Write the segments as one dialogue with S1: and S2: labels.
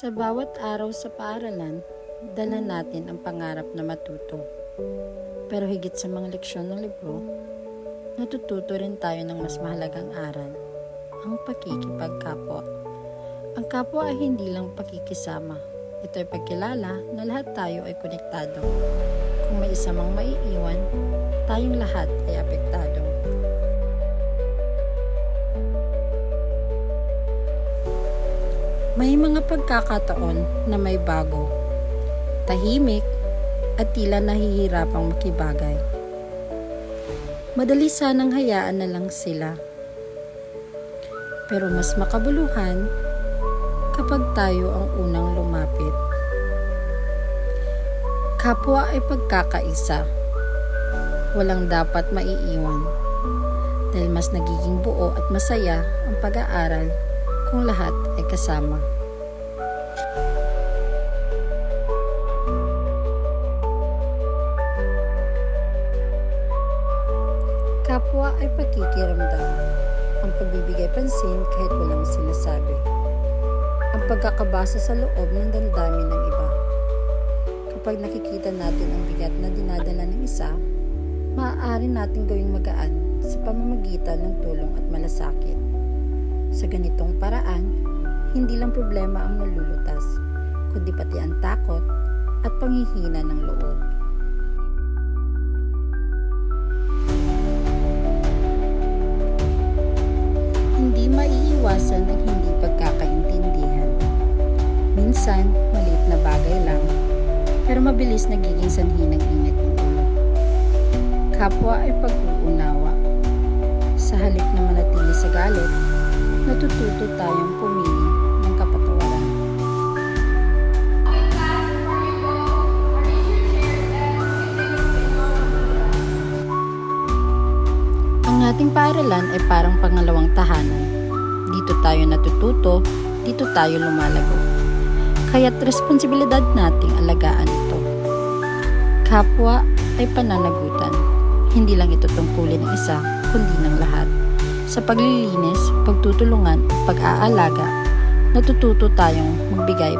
S1: Sa bawat araw sa paaralan, dala natin ang pangarap na matuto. Pero higit sa mga leksyon ng libro, natututo rin tayo ng mas mahalagang aral, ang pakikipagkapwa. Ang kapwa ay hindi lang pakikisama. Ito ay pagkilala na lahat tayo ay konektado. Kung may isa mang maiiwan, tayong lahat ay apektado. May mga pagkakataon na may bago, tahimik at tila nahihirapang makibagay. Madali sanang hayaan na lang sila. Pero mas makabuluhan kapag tayo ang unang lumapit. Kapwa ay pagkakaisa. Walang dapat maiiwan. Dahil mas nagiging buo at masaya ang pag-aaral kung lahat ay kasama. Kapwa ay pakikiramdam, ang pagbibigay pansin kahit walang sinasabi, ang pagkakabasa sa loob ng damdamin ng iba. Kapag nakikita natin ang bigat na dinadala ng isa, maaari natin gawing magaan sa pamamagitan ng tulong at malasakit. Sa ganitong paraan, hindi lang problema ang nalulutas, kundi pati ang takot at panghihina ng loob. Hindi maiiwasan ang hindi pagkakaintindihan. Minsan, maliit na bagay lang, pero mabilis nagiging sanhi ng init ng ulo. Kapwa ay pag-uunawa. Sa halip na manatili sa galit, natututo tayong pumili ng kapatawaran. Ang ating paaralan ay parang pangalawang tahanan. Dito tayo natututo, dito tayo lumalago. Kaya't responsibilidad nating alagaan ito. Kapwa ay pananagutan. Hindi lang ito tungkulin ng isa, kundi ng lahat. Sa paglilinis, pagtutulungan at pag-aalaga, natututo tayong magbigay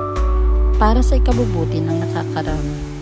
S1: para sa ikabubuti ng nakakarami.